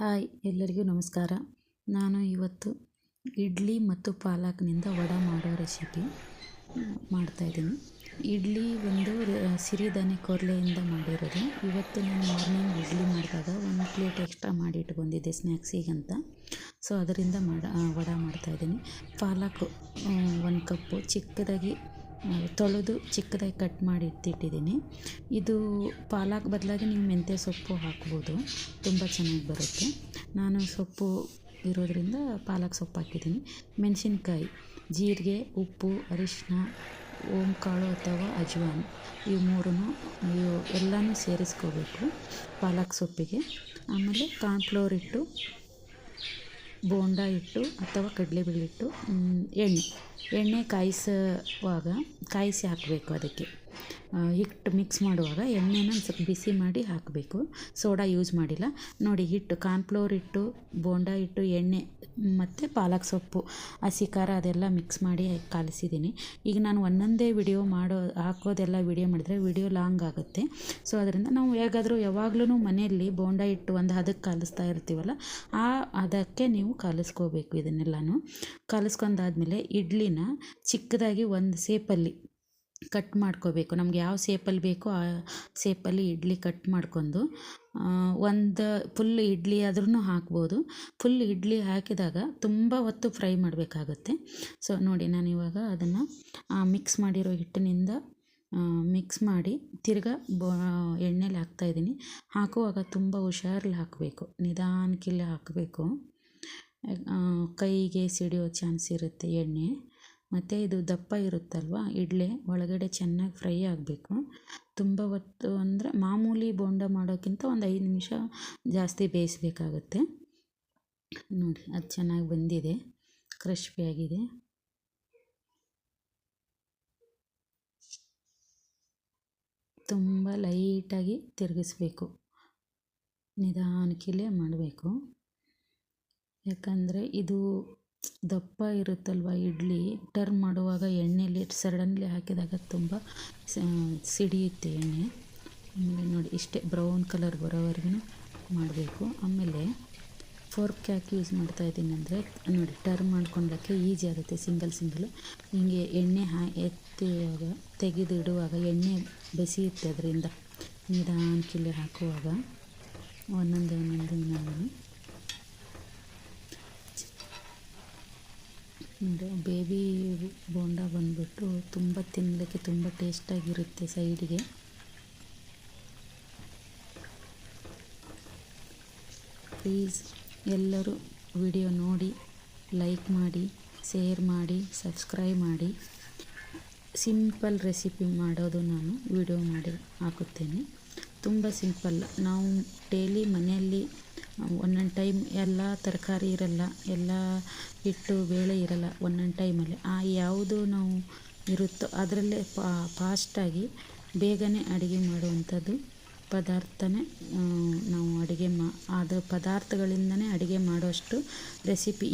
Hi ಎಲ್ಲರಿಗೂ ನಮಸ್ಕಾರ. ನಾನು ಇವತ್ತು ಇಡ್ಲಿ ಮತ್ತು ಪಾಲಕ್ನಿಂದ ವಡೆ ಮಾಡೋ ರೆಸಿಪಿ ಮಾಡ್ತಾಯಿದ್ದೀನಿ. ಇಡ್ಲಿ ಒಂದು ಸಿರಿಧಾನ್ಯ ಕೊರಲೆಯಿಂದ ಮಾಡಿರೋದು. ಇವತ್ತು ನಾನು ಮಾರ್ನಿಂಗ್ ಇಡ್ಲಿ ಮಾಡಿದಾಗ ಒಂದು ಪ್ಲೇಟ್ ಎಕ್ಸ್ಟ್ರಾ ಮಾಡಿ ಇಟ್ಕೊಂಡಿದ್ದೆ ಸ್ನ್ಯಾಕ್ಸಿಗಂತ. ಸೊ ಅದರಿಂದ ವಡೆ ಮಾಡ್ತಾಯಿದ್ದೀನಿ. ಪಾಲಕ್ 1 ಕಪ್ಪು ಚಿಕ್ಕದಾಗಿ ತೊಳೆದು ಚಿಕ್ಕದಾಗಿ ಕಟ್ ಮಾಡಿ ಎತ್ತಿಟ್ಟಿದ್ದೀನಿ. ಇದು ಪಾಲಕ್ ಬದಲಾಗಿ ನೀವು ಮೆಂತ್ಯ ಸೊಪ್ಪು ಹಾಕ್ಬೋದು, ತುಂಬ ಚೆನ್ನಾಗಿ ಬರುತ್ತೆ. ನಾನು ಸೊಪ್ಪು ಇರೋದ್ರಿಂದ ಪಾಲಕ್ ಸೊಪ್ಪು ಹಾಕಿದ್ದೀನಿ. ಮೆಣಸಿನ್ಕಾಯಿ, ಜೀರಿಗೆ, ಉಪ್ಪು, ಅರಿಶಿನ, ಓಂಕಾಳು ಅಥವಾ ಅಜ್ವಾನ್ ಇವು ಮೂರನ್ನು ಎಲ್ಲನೂ ಸೇರಿಸ್ಕೋಬೇಕು ಪಾಲಕ್ ಸೊಪ್ಪಿಗೆ. ಆಮೇಲೆ ಕಾರ್ನ್ಫ್ಲೋರ್ ಹಿಟ್ಟು, ಬೋಂಡ ಹಿಟ್ಟು ಅಥವಾ ಕಡಲೆಬೇಳೆ ಹಿಟ್ಟು, ಎಣ್ಣೆ ಕಾಯಿಸಿ ಹಾಕಬೇಕು. ಅದಕ್ಕೆ ಹಿಟ್ಟು ಮಿಕ್ಸ್ ಮಾಡುವಾಗ ಎಣ್ಣೆನ ಸ್ವಲ್ಪ ಬಿಸಿ ಮಾಡಿ ಹಾಕಬೇಕು. ಸೋಡಾ ಯೂಸ್ ಮಾಡಿಲ್ಲ. ನೋಡಿ, ಹಿಟ್ಟು ಕಾರ್ನ್ಫ್ಲೋರ್ ಹಿಟ್ಟು, ಬೋಂಡ ಹಿಟ್ಟು, ಎಣ್ಣೆ ಮತ್ತು ಪಾಲಕ್ ಸೊಪ್ಪು, ಹಸಿ ಖಾರ ಅದೆಲ್ಲ ಮಿಕ್ಸ್ ಮಾಡಿ ಕಲಿಸಿದ್ದೀನಿ. ಈಗ ನಾನು ಒಂದೊಂದೇ ಹಾಕೋದೆಲ್ಲ ವಿಡಿಯೋ ಮಾಡಿದರೆ ವಿಡಿಯೋ ಲಾಂಗ್ ಆಗುತ್ತೆ. ಸೊ ಅದರಿಂದ ನಾವು ಯಾವಾಗಲೂ ಮನೆಯಲ್ಲಿ ಬೋಂಡ ಹಿಟ್ಟು ಒಂದು ಹದಕ್ಕೆ ಕಲಿಸ್ತಾ ಇರ್ತೀವಲ್ಲ, ಆ ಹದಕ್ಕೆ ನೀವು ಕಲಿಸ್ಕೋಬೇಕು. ಇದನ್ನೆಲ್ಲನೂ ಕಲಿಸ್ಕೊಂಡಾದ್ಮೇಲೆ ಇಡ್ಲಿನ ಚಿಕ್ಕದಾಗಿ ಒಂದು ಶೇಪಲ್ಲಿ ಕಟ್ ಮಾಡ್ಕೋಬೇಕು. ನಮ್ಗೆ ಯಾವ ಶೇಪಲ್ಲಿ ಬೇಕೋ ಆ ಶೇಪಲ್ಲಿ ಇಡ್ಲಿ ಕಟ್ ಮಾಡ್ಕೊಂಡು ಒಂದು ಫುಲ್ ಇಡ್ಲಿ ಆದ್ರೂ ಹಾಕ್ಬೋದು. ಫುಲ್ ಇಡ್ಲಿ ಹಾಕಿದಾಗ ತುಂಬ ಹೊತ್ತು ಫ್ರೈ ಮಾಡಬೇಕಾಗುತ್ತೆ. ಸೊ ನೋಡಿ, ನಾನಿವಾಗ ಅದನ್ನು ಮಿಕ್ಸ್ ಮಾಡಿರೋ ಹಿಟ್ಟಿನಿಂದ ಮಿಕ್ಸ್ ಮಾಡಿ ತಿರ್ಗಾ ಎಣ್ಣೆಲಿ ಹಾಕ್ತಾಯಿದ್ದೀನಿ. ಹಾಕುವಾಗ ತುಂಬ ಹುಷಾರಲ್ಲಿ ಹಾಕಬೇಕು, ನಿಧಾನಕ್ಕಿಲ್ಲೇ ಹಾಕಬೇಕು. ಕೈಗೆ ಸಿಡಿಯೋ ಚಾನ್ಸ್ ಇರುತ್ತೆ ಎಣ್ಣೆ. ಮತ್ತು ಇದು ದಪ್ಪ ಇರುತ್ತಲ್ವ ಇಡ್ಲಿ, ಒಳಗಡೆ ಚೆನ್ನಾಗಿ ಫ್ರೈ ಆಗಬೇಕು. ತುಂಬ ಹೊತ್ತು ಅಂದರೆ ಮಾಮೂಲಿ ಬೋಂಡ ಮಾಡೋಕ್ಕಿಂತ ಒಂದು 5 ನಿಮಿಷ ಜಾಸ್ತಿ ಬೇಯಿಸಬೇಕಾಗುತ್ತೆ. ನೋಡಿ, ಅದು ಚೆನ್ನಾಗಿ ಬಂದಿದೆ, ಕ್ರಿಸ್ಪಿಯಾಗಿದೆ. ತುಂಬ ಲೈಟಾಗಿ ತಿರುಗಿಸ್ಬೇಕು, ನಿಧಾನಕ್ಕಿಲ್ಲೇ ಮಾಡಬೇಕು. ಯಾಕಂದರೆ ಇದು ದಪ್ಪ ಇರುತ್ತಲ್ವ ಇಡ್ಲಿ, ಟರ್ನ್ ಮಾಡುವಾಗ ಎಣ್ಣೆಲಿ ಸಡನ್ಲಿ ಹಾಕಿದಾಗ ತುಂಬ ಸಿಡಿಯುತ್ತೆ ಎಣ್ಣೆ. ಆಮೇಲೆ ನೋಡಿ, ಇಷ್ಟೇ ಬ್ರೌನ್ ಕಲರ್ ಬರೋವರೆಗೂ ಮಾಡಬೇಕು. ಆಮೇಲೆ ಫೋರ್ಕ್ ಯಾಕೆ ಯೂಸ್ ಮಾಡ್ತಾಯಿದ್ದೀನಿ ಅಂದರೆ ನೋಡಿ, ಟರ್ನ್ ಮಾಡ್ಕೊಳ್ಳೋಕ್ಕೆ ಈಸಿ ಆಗುತ್ತೆ. ಸಿಂಗಲ್ ಹಿಂಗೆ ಎಣ್ಣೆ ತೆಗೆದಿಡುವಾಗ ಎಣ್ಣೆ ಬೆಸೆಯುತ್ತೆ. ಅದರಿಂದ ನಿಧಾನಕ್ಕಿಲ್ಲೇ ಹಾಕುವಾಗ ಒಂದೊಂದೇ ನಾನು ಬೇಬಿ ಬೋಂಡ ಬಂದ್ಬಿಟ್ಟು ತುಂಬ ತಿನ್ನಲಿಕ್ಕೆ ತುಂಬ ಟೇಸ್ಟಾಗಿರುತ್ತೆ. ಸೈಡಿಗೆ ಪ್ಲೀಸ್ ಎಲ್ಲರೂ ವಿಡಿಯೋ ನೋಡಿ, ಲೈಕ್ ಮಾಡಿ, ಶೇರ್ ಮಾಡಿ, ಸಬ್ಸ್ಕ್ರೈಬ್ ಮಾಡಿ. ಸಿಂಪಲ್ ರೆಸಿಪಿ ಮಾಡೋದು ನಾನು ವಿಡಿಯೋ ಮಾಡಿ ಹಾಕುತ್ತೇನೆ. ತುಂಬ ಸಿಂಪಲ್. ನಾವು ಡೈಲಿ ಮನೆಯಲ್ಲಿ ಒಂದೊಂದು ಟೈಮ್ ಎಲ್ಲ ತರಕಾರಿ ಇರಲ್ಲ, ಎಲ್ಲ ಹಿಟ್ಟು ಬೇಳೆ ಇರಲ್ಲ. ಒಂದೊಂದು ಟೈಮಲ್ಲಿ ಯಾವುದು ನಾವು ಇರುತ್ತೋ ಅದರಲ್ಲೇ ಫಾಸ್ಟಾಗಿ ಬೇಗನೆ ಅಡುಗೆ ಮಾಡುವಂಥದ್ದು ಪದಾರ್ಥನೇ ನಾವು ಅದು ಪದಾರ್ಥಗಳಿಂದನೇ ಅಡುಗೆ ಮಾಡೋಷ್ಟು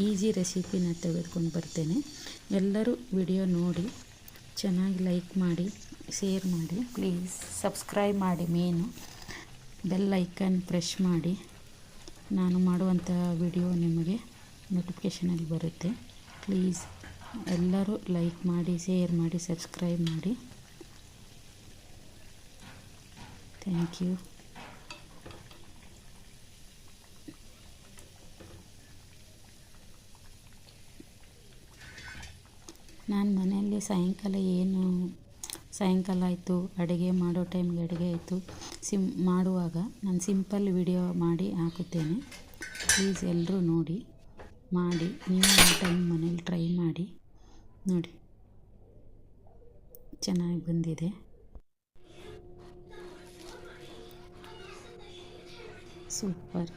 ಈಸಿ ರೆಸಿಪಿನ ತೆಗೆದುಕೊಂಡು ಬರ್ತೇನೆ. ಎಲ್ಲರೂ ವಿಡಿಯೋ ನೋಡಿ, ಚೆನ್ನಾಗಿ ಲೈಕ್ ಮಾಡಿ, ಶೇರ್ ಮಾಡಿ, ಪ್ಲೀಸ್ ಸಬ್ಸ್ಕ್ರೈಬ್ ಮಾಡಿ. ಮೇನು ಬೆಲ್ ಐಕನ್ ಪ್ರೆಸ್ ಮಾಡಿ. ನಾನು ಮಾಡುವಂಥ ವಿಡಿಯೋ ನಿಮಗೆ ನೋಟಿಫಿಕೇಷನಲ್ಲಿ ಬರುತ್ತೆ. ಪ್ಲೀಸ್ ಎಲ್ಲರೂ ಲೈಕ್ ಮಾಡಿ, ಶೇರ್ ಮಾಡಿ, ಸಬ್ಸ್ಕ್ರೈಬ್ ಮಾಡಿ. Thank you. ನಾನು ಮನೆಯಲ್ಲಿ ಸಾಯಂಕಾಲ ಆಯಿತು, ಅಡುಗೆ ಮಾಡೋ ಟೈಮ್ಗೆ ಅಡುಗೆ ಆಯಿತು, ಮಾಡುವಾಗ ನಾನು ಸಿಂಪಲ್ ವಿಡಿಯೋ ಮಾಡಿ ಹಾಕುತ್ತೇನೆ. ಪ್ಲೀಸ್ ಎಲ್ಲರೂ ನೋಡಿ, ಮಾಡಿ. ನೀವು ಟೈಮ್ ಮನೇಲಿ ಟ್ರೈ ಮಾಡಿ. ನೋಡಿ, ಚೆನ್ನಾಗಿ ಬಂದಿದೆ, ಸೂಪರ್.